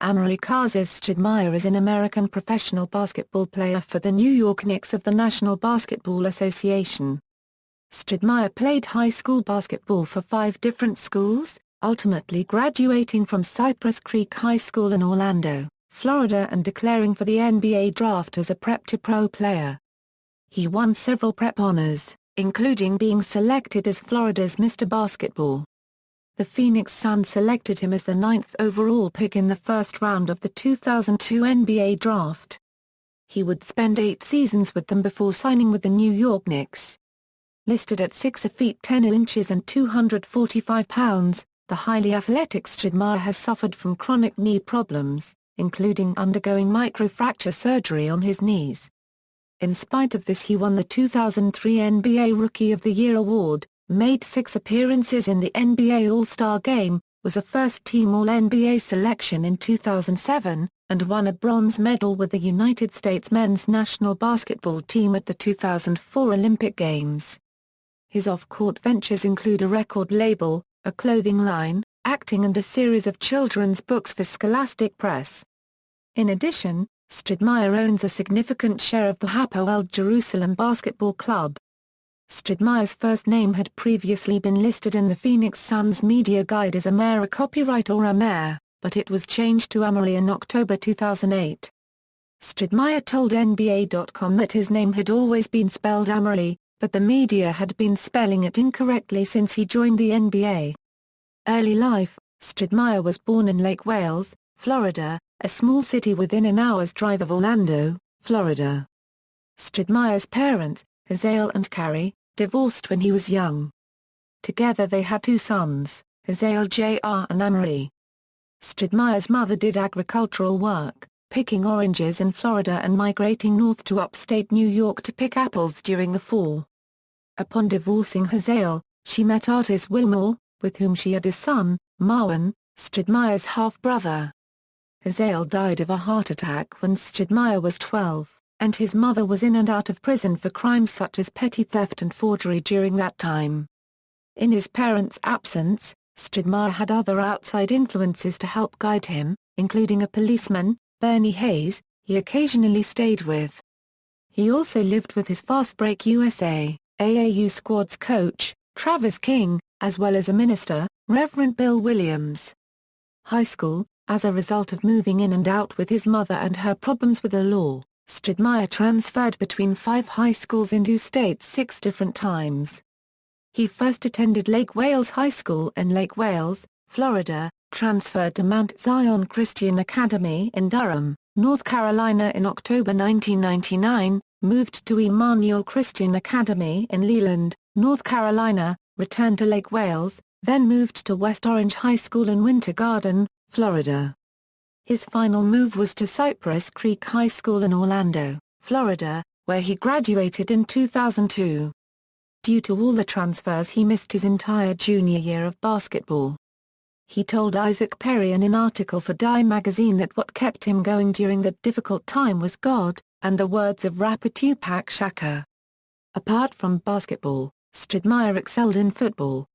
Amar'e Carsares Stoudemire is an American professional basketball player for the New York Knicks of the National Basketball Association. Stoudemire played high school basketball for 5 different schools, ultimately graduating from Cypress Creek High School in Orlando, Florida, and declaring for the NBA draft as a prep-to-pro player. He won several prep honors, including being selected as Florida's Mr. Basketball. The Phoenix Suns selected him as the 9th overall pick in the first round of the 2002 NBA draft. He would spend 8 seasons with them before signing with the New York Knicks. Listed at 6 feet 10 inches and 245 pounds, the highly athletic Stoudemire has suffered from chronic knee problems, including undergoing microfracture surgery on his knees. In spite of this, he won the 2003 NBA Rookie of the Year award, made 6 appearances in the NBA All-Star Game, was a first-team All-NBA selection in 2007, and won a bronze medal with the United States men's national basketball team at the 2004 Olympic Games. His off-court ventures include a record label, a clothing line, acting, and a series of children's books for Scholastic Press. In addition, Stoudemire owns a significant share of the Hapoel Jerusalem basketball club. Stoudemire's first name had previously been listed in the Phoenix Suns media guide as Amar'e copyright or Amar'e, but it was changed to Amar'e in October 2008. Stoudemire told NBA.com that his name had always been spelled Amar'e, but the media had been spelling it incorrectly since he joined the NBA. Early life: Stoudemire was born in Lake Wales, Florida, a small city within an hour's drive of Orlando, Florida. Stoudemire's parents, Hazael and Carrie, divorced when he was young. Together they had 2 sons, Hazael Jr. and Amar'e. Stoudemire's mother did agricultural work, picking oranges in Florida and migrating north to upstate New York to pick apples during the fall. Upon divorcing Hazael, she met artist Wilmore, with whom she had a son, Marwan, Stoudemire's half-brother. Hazael died of a heart attack when Stoudemire was 12. And his mother was in and out of prison for crimes such as petty theft and forgery during that time. In his parents' absence, Stoudemire had other outside influences to help guide him, including a policeman, Bernie Hayes, he occasionally stayed with. He also lived with his Fast Break USA, AAU squad's coach, Travis King, as well as a minister, Reverend Bill Williams. High school: as a result of moving in and out with his mother and her problems with the law, Stoudemire transferred between 5 high schools in 2 states 6 different times. He first attended Lake Wales High School in Lake Wales, Florida, transferred to Mount Zion Christian Academy in Durham, North Carolina in October 1999, moved to Emmanuel Christian Academy in Leland, North Carolina, returned to Lake Wales, then moved to West Orange High School in Winter Garden, Florida. His final move was to Cypress Creek High School in Orlando, Florida, where he graduated in 2002. Due to all the transfers, he missed his entire junior year of basketball. He told Isaac Perry in an article for Dime magazine that what kept him going during that difficult time was God, and the words of rapper Tupac Shakur. Apart from basketball, Stoudemire excelled in football.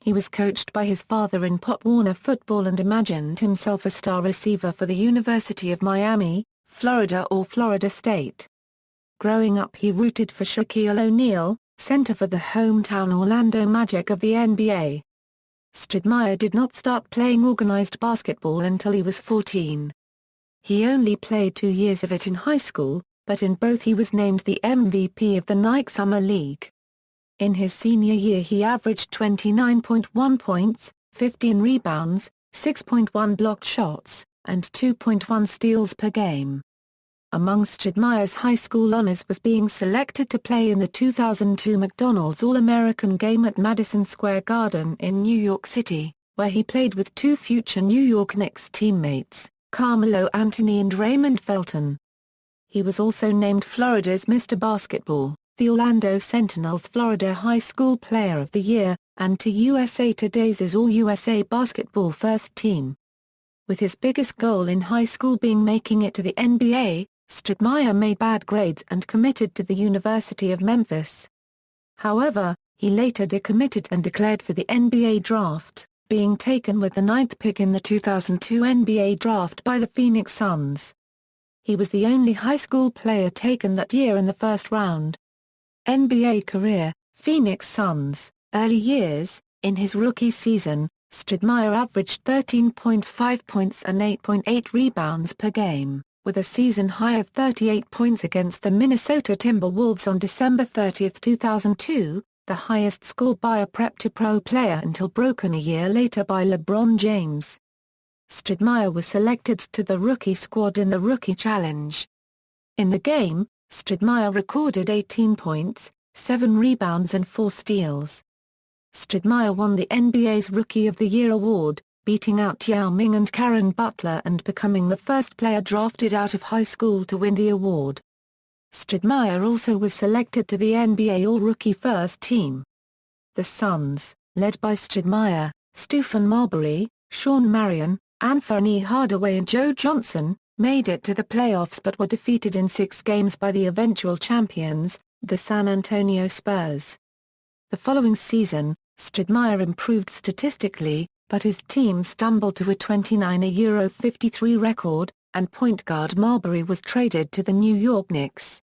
He was coached by his father in Pop Warner football and imagined himself a star receiver for the University of Miami, Florida or Florida State. Growing up, he rooted for Shaquille O'Neal, center for the hometown Orlando Magic of the NBA. Stoudemire did not start playing organized basketball until he was 14. He only played 2 years of it in high school, but in both he was named the MVP of the Nike Summer League. In his senior year he averaged 29.1 points, 15 rebounds, 6.1 blocked shots, and 2.1 steals per game. Among Stoudemire's high school honors was being selected to play in the 2002 McDonald's All-American Game at Madison Square Garden in New York City, where he played with 2 future New York Knicks teammates, Carmelo Anthony and Raymond Felton. He was also named Florida's Mr. Basketball, the Orlando Sentinel's Florida High School Player of the Year, and to USA Today's All-USA Basketball First Team. With his biggest goal in high school being making it to the NBA, Stoudemire made bad grades and committed to the University of Memphis. However, he later decommitted and declared for the NBA draft, being taken with the 9th pick in the 2002 NBA draft by the Phoenix Suns. He was the only high school player taken that year in the first round. NBA career, Phoenix Suns, early years. In his rookie season, Stoudemire averaged 13.5 points and 8.8 rebounds per game, with a season high of 38 points against the Minnesota Timberwolves on December 30, 2002, the highest score by a prep-to-pro player until broken a year later by LeBron James. Stoudemire was selected to the rookie squad in the Rookie Challenge. In the game, Stoudemire recorded 18 points, 7 rebounds and 4 steals. Stoudemire won the NBA's Rookie of the Year award, beating out Yao Ming and Karen Butler and becoming the first player drafted out of high school to win the award. Stoudemire also was selected to the NBA All-Rookie First Team. The Suns, led by Stoudemire, Stephen Marbury, Sean Marion, Anthony Hardaway and Joe Johnson, made it to the playoffs but were defeated in 6 games by the eventual champions, the San Antonio Spurs. The following season, Stoudemire improved statistically, but his team stumbled to a 29-53 record, and point guard Marbury was traded to the New York Knicks.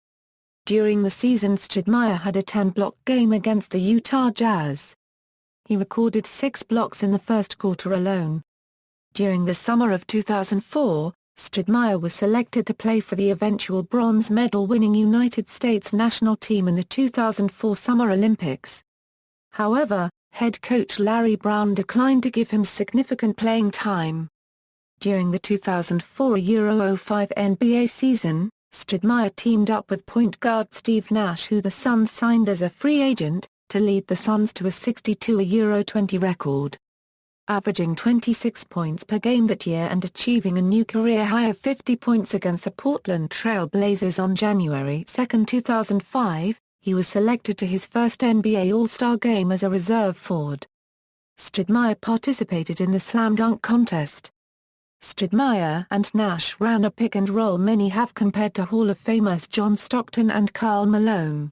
During the season Stoudemire had a 10-block game against the Utah Jazz. He recorded 6 blocks in the first quarter alone. During the summer of 2004, Stoudemire was selected to play for the eventual bronze medal-winning United States national team in the 2004 Summer Olympics. However, head coach Larry Brown declined to give him significant playing time. During the 2004-05 NBA season, Stoudemire teamed up with point guard Steve Nash, who the Suns signed as a free agent, to lead the Suns to a 62-20 record. Averaging 26 points per game that year and achieving a new career high of 50 points against the Portland Trail Blazers on January 2, 2005, he was selected to his first NBA All-Star game as a reserve forward. Stoudemire participated in the slam dunk contest. Stoudemire and Nash ran a pick-and-roll many have compared to Hall of Famers John Stockton and Karl Malone.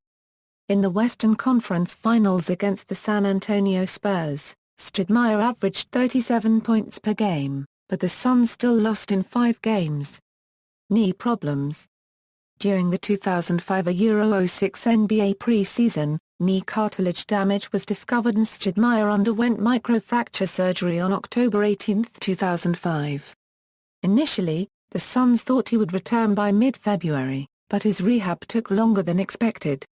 In the Western Conference Finals against the San Antonio Spurs, Stoudemire averaged 37 points per game, but the Suns still lost in 5 games. Knee problems. During the 2005-06 NBA preseason, knee cartilage damage was discovered and Stoudemire underwent microfracture surgery on October 18, 2005. Initially, the Suns thought he would return by mid-February, but his rehab took longer than expected.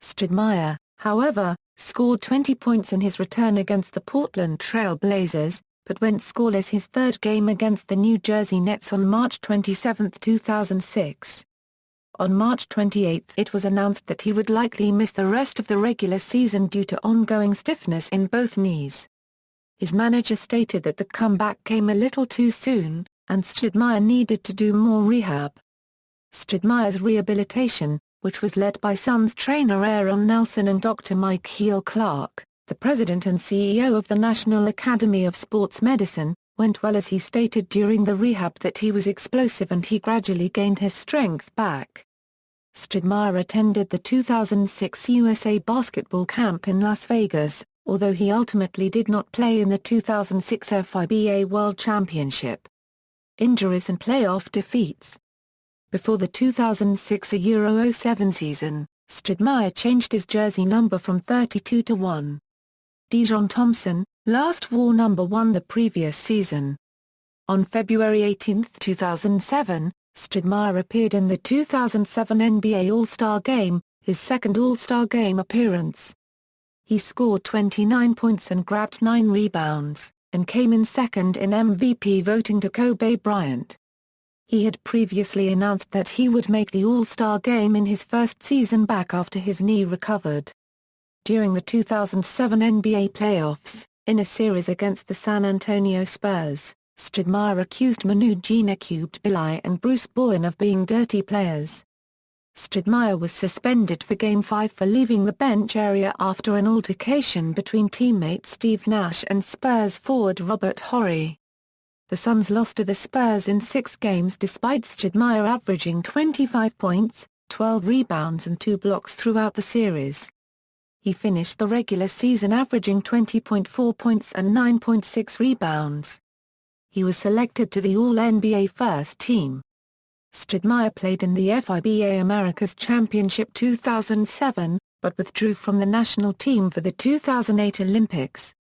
Stoudemire, however, scored 20 points in his return against the Portland Trail Blazers, but went scoreless his third game against the New Jersey Nets on March 27, 2006. On March 28 it was announced that he would likely miss the rest of the regular season due to ongoing stiffness in both knees. His manager stated that the comeback came a little too soon, and Stoudemire needed to do more rehab. Stoudemire's rehabilitation, which was led by Suns trainer Aaron Nelson and Dr. Mike Heel-Clark, the president and CEO of the National Academy of Sports Medicine, went well as he stated during the rehab that he was explosive and he gradually gained his strength back. Stoudemire attended the 2006 USA basketball camp in Las Vegas, although he ultimately did not play in the 2006 FIBA World Championship. Injuries and playoff defeats. Before the 2006-07 season, Stoudemire changed his jersey number from 32 to 1. Dejon Thompson, last wore number 1 the previous season. On February 18, 2007, Stoudemire appeared in the 2007 NBA All-Star Game, his second All-Star Game appearance. He scored 29 points and grabbed 9 rebounds, and came in second in MVP voting to Kobe Bryant. He had previously announced that he would make the All-Star Game in his first season back after his knee recovered. During the 2007 NBA playoffs, in a series against the San Antonio Spurs, Stoudemire accused Manu Ginobili and Bruce Bowen of being dirty players. Stoudemire was suspended for Game 5 for leaving the bench area after an altercation between teammates Steve Nash and Spurs forward Robert Horry. The Suns lost to the Spurs in 6 games despite Stoudemire averaging 25 points, 12 rebounds and 2 blocks throughout the series. He finished the regular season averaging 20.4 points and 9.6 rebounds. He was selected to the All-NBA first team. Stoudemire played in the FIBA Americas Championship 2007, but withdrew from the national team for the 2008 Olympics.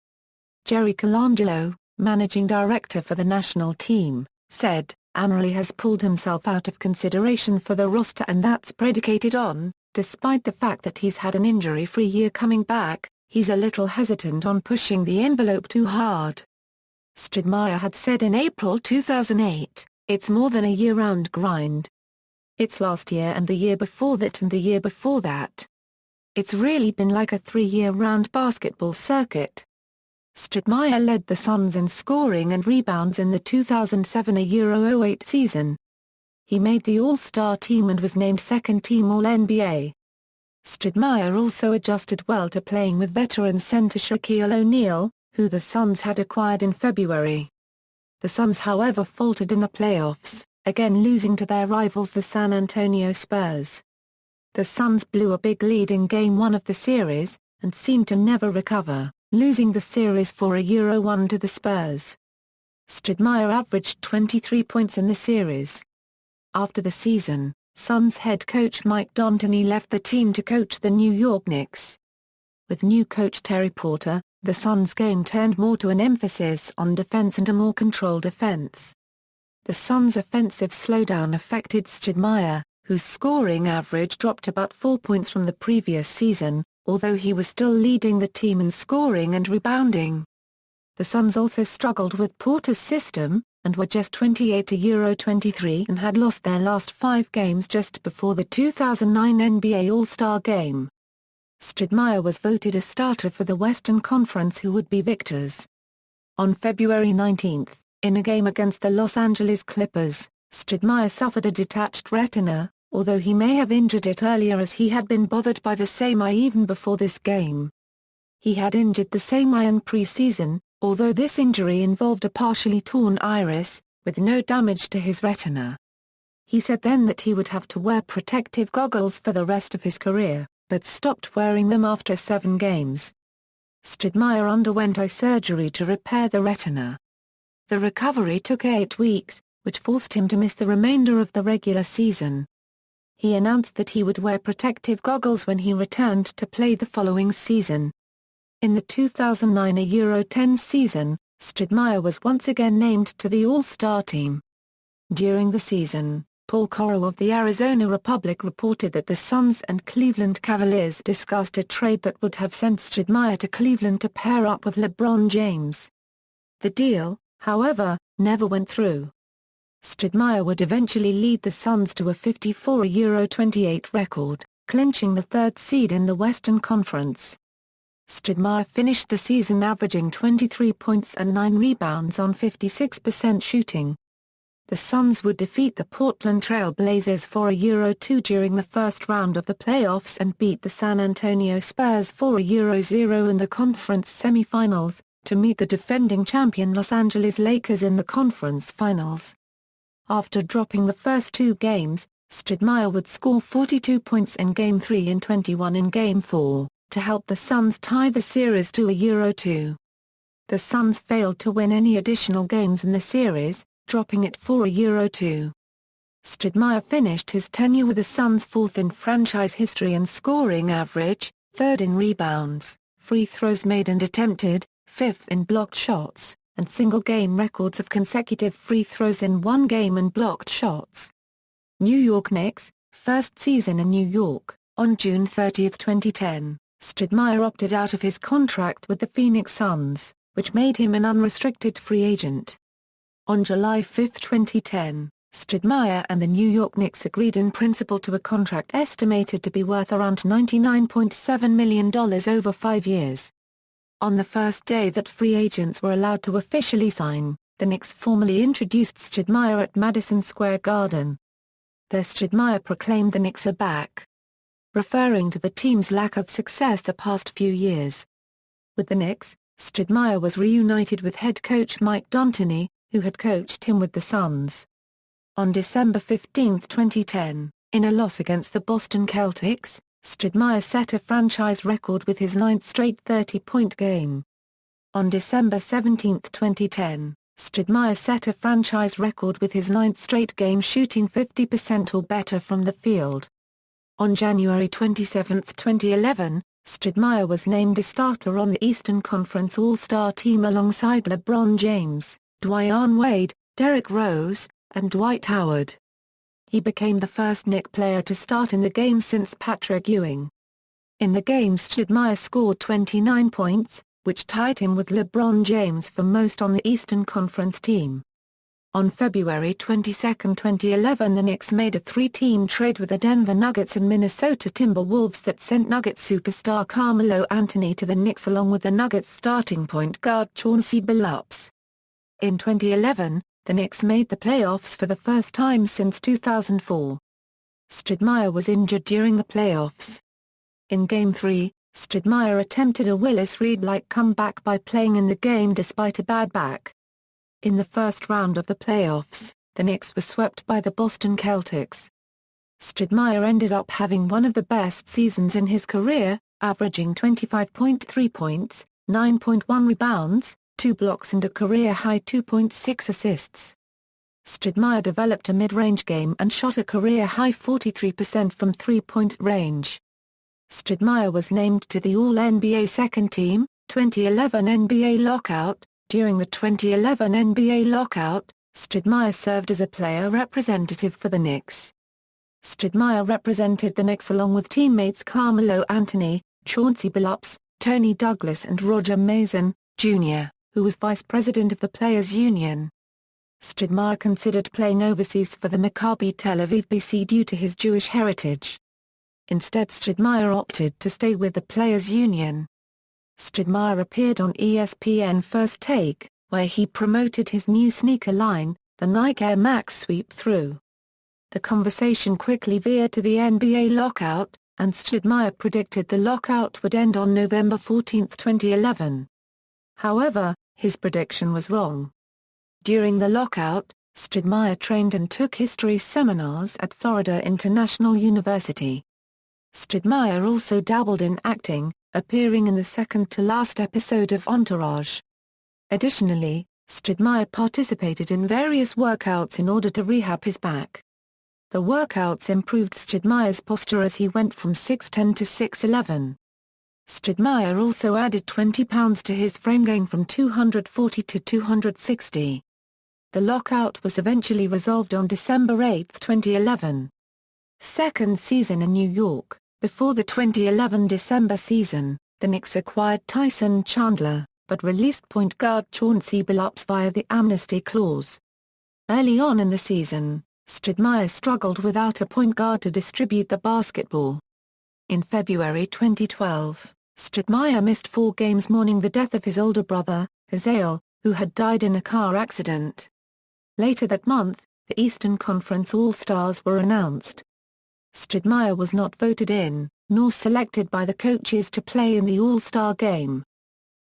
Jerry Colangelo, managing director for the national team, said, "Amar'e has pulled himself out of consideration for the roster, and that's predicated on, despite the fact that he's had an injury-free year coming back, he's a little hesitant on pushing the envelope too hard." Stoudemire had said in April 2008, "It's more than a year-round grind. It's last year and the year before that and the year before that. It's really been like a 3-year-round basketball circuit." Stoudemire led the Suns in scoring and rebounds in the 2007-08 season. He made the All-Star team and was named second-team All-NBA. Stoudemire also adjusted well to playing with veteran center Shaquille O'Neal, who the Suns had acquired in February. The Suns however faltered in the playoffs, again losing to their rivals the San Antonio Spurs. The Suns blew a big lead in Game 1 of the series, and seemed to never recover, losing the series 4-1 to the Spurs. Stoudemire averaged 23 points in the series. After the season, Suns head coach Mike D'Antoni left the team to coach the New York Knicks. With new coach Terry Porter, the Suns' game turned more to an emphasis on defense and a more controlled offense. The Suns' offensive slowdown affected Stoudemire, whose scoring average dropped about 4 points from the previous season, although he was still leading the team in scoring and rebounding. The Suns also struggled with Porter's system, and were just 28-23 and had lost their last 5 games just before the 2009 NBA All-Star Game. Stoudemire was voted a starter for the Western Conference who would be victors. On February 19, in a game against the Los Angeles Clippers, Stoudemire suffered a detached retina, although he may have injured it earlier as he had been bothered by the same eye even before this game. He had injured the same eye in pre-season, although this injury involved a partially torn iris, with no damage to his retina. He said then that he would have to wear protective goggles for the rest of his career, but stopped wearing them after 7 games. Stoudemire underwent eye surgery to repair the retina. The recovery took 8 weeks, which forced him to miss the remainder of the regular season. He announced that he would wear protective goggles when he returned to play the following season. In the 2009-10 season, Stoudemire was once again named to the All-Star team. During the season, Paul Coro of the Arizona Republic reported that the Suns and Cleveland Cavaliers discussed a trade that would have sent Stoudemire to Cleveland to pair up with LeBron James. The deal, however, never went through. Stoudemire would eventually lead the Suns to a 54-28 record, clinching the 3rd seed in the Western Conference. Stoudemire finished the season averaging 23 points and 9 rebounds on 56% shooting. The Suns would defeat the Portland Trail Blazers 4-2 during the first round of the playoffs and beat the San Antonio Spurs 4-0 in the conference semifinals, to meet the defending champion Los Angeles Lakers in the conference finals. After dropping the first 2 games, Stoudemire would score 42 points in Game 3 and 21 in Game 4, to help the Suns tie the series 2-2. The Suns failed to win any additional games in the series, dropping it 4-2. Stoudemire finished his tenure with the Suns 4th in franchise history in scoring average, 3rd in rebounds, free throws made and attempted, 5th in blocked shots, and single-game records of consecutive free throws in 1 game and blocked shots. New York Knicks, first season in New York. On June 30, 2010, Stoudemire opted out of his contract with the Phoenix Suns, which made him an unrestricted free agent. On July 5, 2010, Stoudemire and the New York Knicks agreed in principle to a contract estimated to be worth around $99.7 million over 5 years. On the first day that free agents were allowed to officially sign, the Knicks formally introduced Stoudemire at Madison Square Garden. There Stoudemire proclaimed the Knicks are back, referring to the team's lack of success the past few years. With the Knicks, Stoudemire was reunited with head coach Mike D'Antoni, who had coached him with the Suns. On December 15, 2010, in a loss against the Boston Celtics, Stoudemire set a franchise record with his 9th straight 30-point game. On December 17, 2010, Stoudemire set a franchise record with his 9th straight game shooting 50% or better from the field. On January 27, 2011, Stoudemire was named a starter on the Eastern Conference All-Star team alongside LeBron James, Dwyane Wade, Derrick Rose, and Dwight Howard. He became the first Knicks player to start in the game since Patrick Ewing. In the game, Stoudemire scored 29 points, which tied him with LeBron James for most on the Eastern Conference team. On February 22, 2011, the Knicks made a three-team trade with the Denver Nuggets and Minnesota Timberwolves that sent Nuggets superstar Carmelo Anthony to the Knicks along with the Nuggets starting point guard Chauncey Billups. In 2011, the Knicks made the playoffs for the first time since 2004. Stoudemire was injured during the playoffs. In Game 3, Stoudemire attempted a Willis Reed-like comeback by playing in the game despite a bad back. In the first round of the playoffs, the Knicks were swept by the Boston Celtics. Stoudemire ended up having one of the best seasons in his career, averaging 25.3 points, 9.1 rebounds, 2 blocks and a career-high 2.6 assists. Stoudemire developed a mid-range game and shot a career-high 43% from three-point range. Stoudemire was named to the All-NBA Second Team, 2011 NBA Lockout. During the 2011 NBA Lockout, Stoudemire served as a player representative for the Knicks. Stoudemire represented the Knicks along with teammates Carmelo Anthony, Chauncey Billups, Tony Douglas and Roger Mason, Jr., who was vice president of the Players Union. Stoudemire considered playing overseas for the Maccabi Tel Aviv BC due to his Jewish heritage. Instead, Stoudemire opted to stay with the Players Union. Stoudemire appeared on ESPN First Take, where he promoted his new sneaker line, the Nike Air Max Sweep Through. The conversation quickly veered to the NBA lockout, and Stoudemire predicted the lockout would end on November 14, 2011. However, his prediction was wrong. During the lockout, Stoudemire trained and took history seminars at Florida International University. Stoudemire also dabbled in acting, appearing in the second-to-last episode of Entourage. Additionally, Stoudemire participated in various workouts in order to rehab his back. The workouts improved Stoudemire's posture as he went from 6'10" to 6'11". Stoudemire also added 20 pounds to his frame, going from 240 to 260. The lockout was eventually resolved on December 8, 2011. Second season in New York. Before the 2011 December season, the Knicks acquired Tyson Chandler, but released point guard Chauncey Billups via the amnesty clause. Early on in the season, Stoudemire struggled without a point guard to distribute the basketball. In February 2012, Stoudemire missed 4 games mourning the death of his older brother, Hazael, who had died in a car accident. Later that month, the Eastern Conference All-Stars were announced. Stoudemire was not voted in, nor selected by the coaches to play in the All-Star game.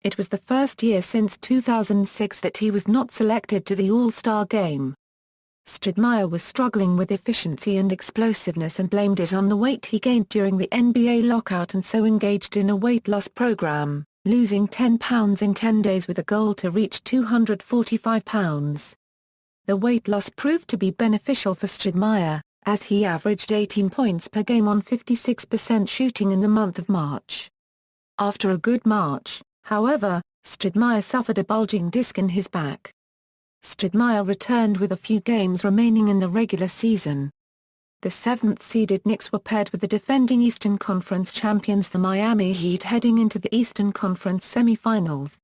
It was the first year since 2006 that he was not selected to the All-Star game. Stoudemire was struggling with efficiency and explosiveness and blamed it on the weight he gained during the NBA lockout and so engaged in a weight loss program, losing 10 pounds in 10 days with a goal to reach 245 pounds. The weight loss proved to be beneficial for Stoudemire, as he averaged 18 points per game on 56% shooting in the month of March. After a good March, however, Stoudemire suffered a bulging disc in his back. Stoudemire returned with a few games remaining in the regular season. The 7th-seeded Knicks were paired with the defending Eastern Conference champions the Miami Heat heading into the Eastern Conference semi-finals.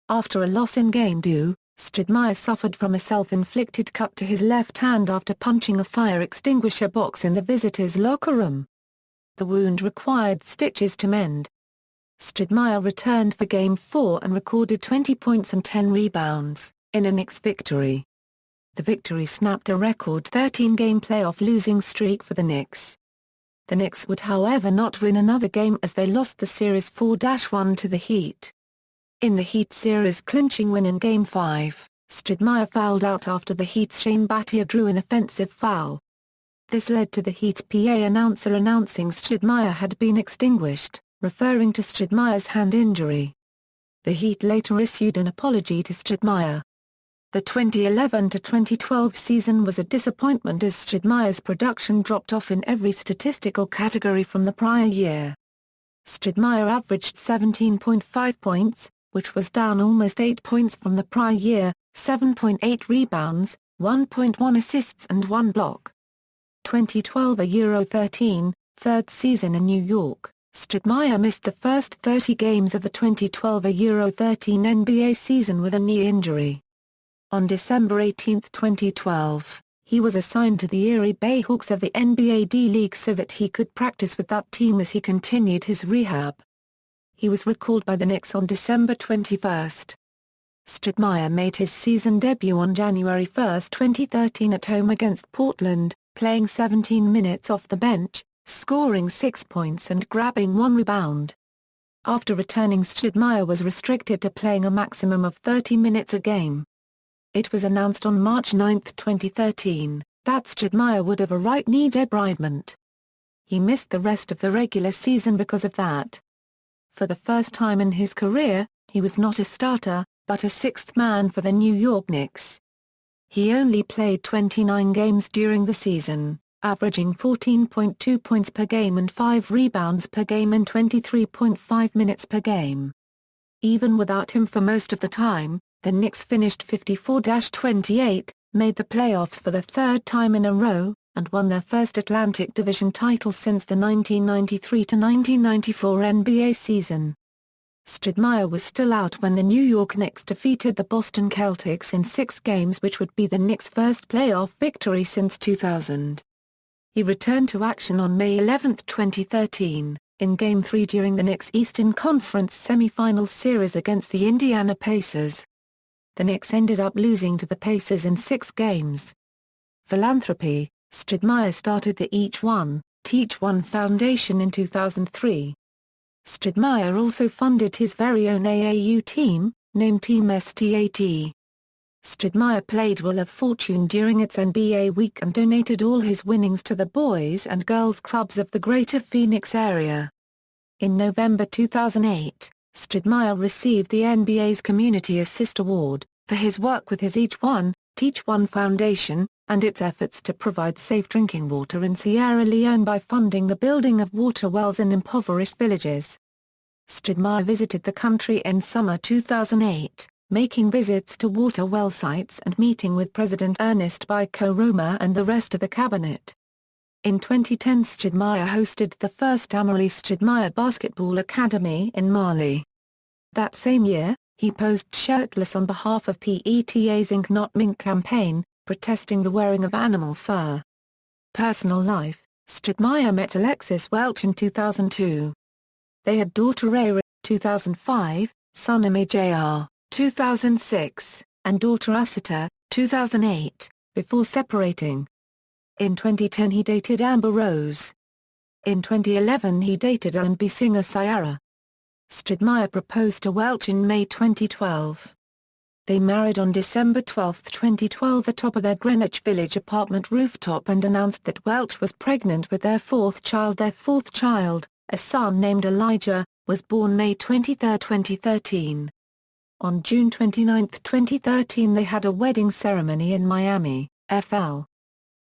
After a loss in Game 2, Stoudemire suffered from a self-inflicted cut to his left hand after punching a fire extinguisher box in the visitors' locker room. The wound required stitches to mend. Stoudemire returned for Game 4 and recorded 20 points and 10 rebounds, in a Knicks victory. The victory snapped a record 13-game playoff losing streak for the Knicks. The Knicks would however not win another game as they lost the series 4-1 to the Heat. In the Heat series clinching win in Game 5, Stoudemire fouled out after the Heat's Shane Battier drew an offensive foul. This led to the Heat's PA announcer announcing Stoudemire had been extinguished, referring to Stoudemire's hand injury. The Heat later issued an apology to Stoudemire. The 2011-2012 season was a disappointment as Stoudemire's production dropped off in every statistical category from the prior year. Stoudemire averaged 17.5 points, which was down almost 8 points from the prior year, 7.8 rebounds, 1.1 assists and 1 block. 2012 Euro 13, third season in New York, Stoudemire missed the first 30 games of the 2012 Euro 13 NBA season with a knee injury. On December 18, 2012, he was assigned to the Erie Bayhawks of the NBA D-League so that he could practice with that team as he continued his rehab. He was recalled by the Knicks on December 21. Stoudemire made his season debut on January 1, 2013 at home against Portland, playing 17 minutes off the bench, scoring 6 points and grabbing 1 rebound. After returning, Stoudemire was restricted to playing a maximum of 30 minutes a game. It was announced on March 9, 2013, that Stoudemire would have a right knee debridement. He missed the rest of the regular season because of that. For the first time in his career, he was not a starter, but a sixth man for the New York Knicks. He only played 29 games during the season, averaging 14.2 points per game and 5 rebounds per game in 23.5 minutes per game. Even without him for most of the time, the Knicks finished 54-28, made the playoffs for the third time in a row, and won their first Atlantic Division title since the 1993-1994 NBA season. Stoudemire was still out when the New York Knicks defeated the Boston Celtics in 6 games, which would be the Knicks' first playoff victory since 2000. He returned to action on May 11, 2013, in Game 3 during the Knicks' Eastern Conference semifinals series against the Indiana Pacers. The Knicks ended up losing to the Pacers in 6 games. Philanthropy: Stoudemire started the Each One, Teach One Foundation in 2003. Stoudemire also funded his very own AAU team, named Team STAT. Stoudemire played Wheel of Fortune during its NBA week and donated all his winnings to the boys and girls clubs of the greater Phoenix area. In November 2008, Stoudemire received the NBA's Community Assist Award, for his work with his Each One, Teach One Foundation, and its efforts to provide safe drinking water in Sierra Leone by funding the building of water wells in impoverished villages. Stoudemire visited the country in summer 2008, making visits to water well sites and meeting with President Ernest Bai Koroma and the rest of the cabinet. In 2010, Stoudemire hosted the first Amar'e Stoudemire Basketball Academy in Mali. That same year, he posed shirtless on behalf of PETA's Ink Not Mink campaign, protesting the wearing of animal fur. Personal life: Stoudemire met Alexis Welch in 2002. They had daughter Amar'e, 2005, son Amar'e, 2006, and daughter Asita, 2008, before separating. In 2010 he dated Amber Rose. In 2011 he dated R&B singer Ciara. Stoudemire proposed to Welch in May 2012. They married on December 12, 2012 atop of their Greenwich Village apartment rooftop and announced that Welch was pregnant with their fourth child. Their fourth child, a son named Elijah, was born May 23, 2013. On June 29, 2013 they had a wedding ceremony in Miami, FL.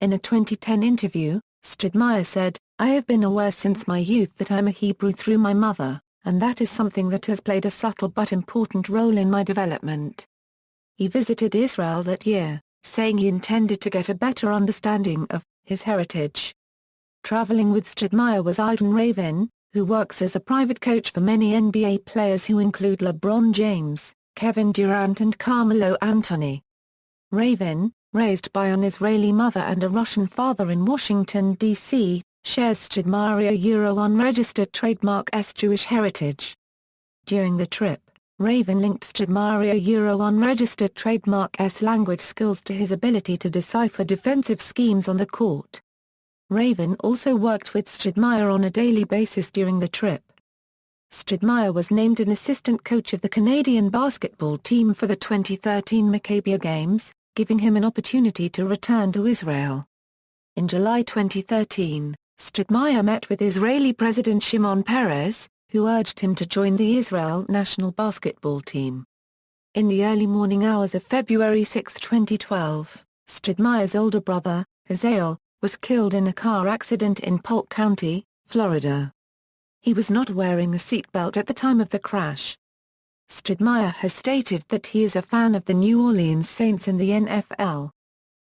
In a 2010 interview, Stoudemire said, "I have been aware since my youth that I'm a Hebrew through my mother, and that is something that has played a subtle but important role in my development." He visited Israel that year, saying he intended to get a better understanding of his heritage. Traveling with Stoudemire was Alden Raven, who works as a private coach for many NBA players who include LeBron James, Kevin Durant and Carmelo Anthony. Raven, raised by an Israeli mother and a Russian father in Washington, D.C., shares Stoudemire unregistered trademark S Jewish heritage. During the trip, Raven linked Stoudemire unregistered trademark S language skills to his ability to decipher defensive schemes on the court. Raven also worked with Stoudemire on a daily basis during the trip. Stoudemire was named an assistant coach of the Canadian basketball team for the 2013 Maccabi Games, giving him an opportunity to return to Israel. In July 2013, Stoudemire met with Israeli President Shimon Peres, who urged him to join the Israel national basketball team. In the early morning hours of February 6, 2012, Stoudemire's older brother, Hazael, was killed in a car accident in Polk County, Florida. He was not wearing a seatbelt at the time of the crash. Stoudemire has stated that he is a fan of the New Orleans Saints in the NFL.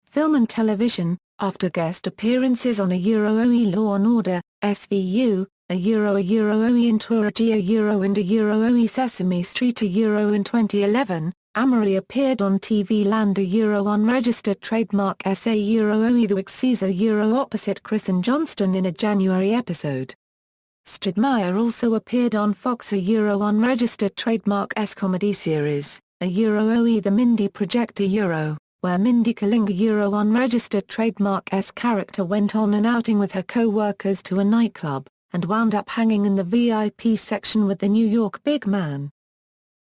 Film and television. After guest appearances on a OE Law & Order, SVU, a OE Entourage, a and a OE Sesame Street, a in 2011, Amar'e appeared on TV Land, a unregistered trademark SA OE The Wix Caesar opposite Chris and Johnston in a January episode. Stoudemire also appeared on Fox, a unregistered trademark S comedy series, a OE The Mindy Project, a where Mindy Kaling, a unregistered trademark S character, went on an outing with her co-workers to a nightclub, and wound up hanging in the VIP section with the New York big man.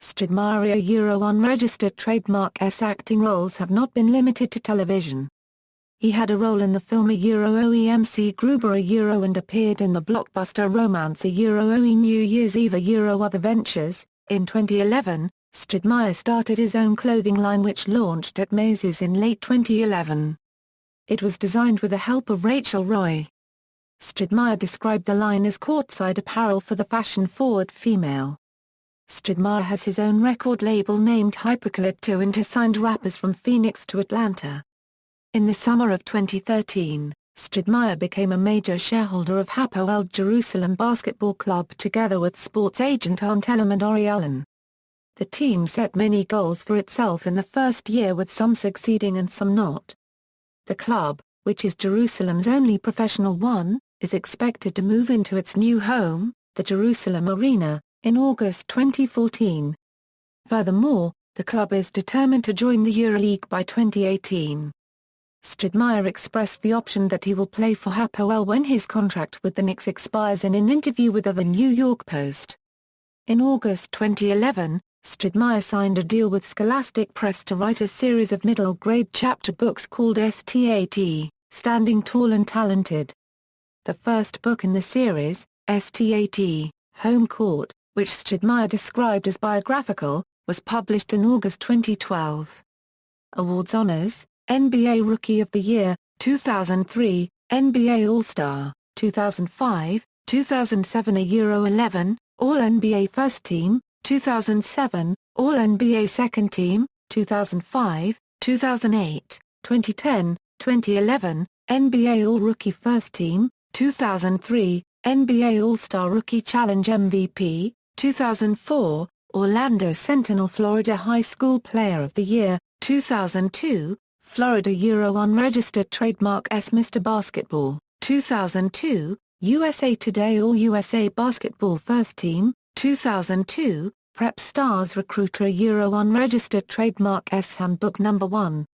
Stoudemire, a unregistered trademark S acting roles have not been limited to television. He had a role in the film a OE MC Gruber, a and appeared in the blockbuster romance a OE New Year's Eve, a Other Ventures. In 2011, Stoudemire started his own clothing line which launched at Macy's in late 2011. It was designed with the help of Rachel Roy. Stoudemire described the line as courtside apparel for the fashion-forward female. Stoudemire has his own record label named Hypercalypto and has signed rappers from Phoenix to Atlanta. In the summer of 2013, Stoudemire became a major shareholder of Hapoel Jerusalem Basketball Club together with sports agent Aunt Elam and Ori Allen. The team set many goals for itself in the first year, with some succeeding and some not. The club, which is Jerusalem's only professional one, is expected to move into its new home, the Jerusalem Arena, in August 2014. Furthermore, the club is determined to join the EuroLeague by 2018. Stoudemire expressed the option that he will play for Hapoel when his contract with the Knicks expires in an interview with The New York Post. In August 2011, Stoudemire signed a deal with Scholastic Press to write a series of middle-grade chapter books called STAT, Standing Tall and Talented. The first book in the series, STAT, Home Court, which Stoudemire described as biographical, was published in August 2012. Awards honors: NBA Rookie of the Year, 2003, NBA All-Star, 2005, 2007 a Euro-11, All-NBA First Team, 2007, All-NBA Second Team, 2005, 2008, 2010, 2011, NBA All-Rookie First Team, 2003, NBA All-Star Rookie Challenge MVP, 2004, Orlando Sentinel Florida High School Player of the Year, 2002, Florida Unregistered Trademark S Mr. Basketball, 2002, USA Today All-USA Basketball First Team, 2002, Prep Stars Recruiter Unregistered Trademark S Handbook No. 1.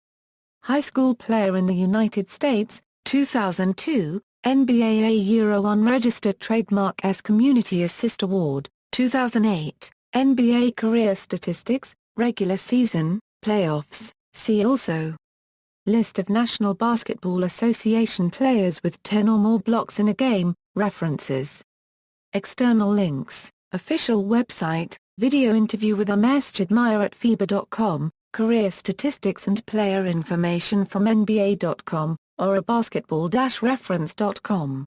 High School Player in the United States, 2002, NBA Unregistered Trademark S Community Assist Award, 2008, NBA Career Statistics, Regular Season, Playoffs, see also. List of National Basketball Association players with 10 or more blocks in a game, references. External links, official website, video interview with Amar'e Stoudemire at FIBA.com, career statistics and player information from NBA.com, or a basketball-reference.com.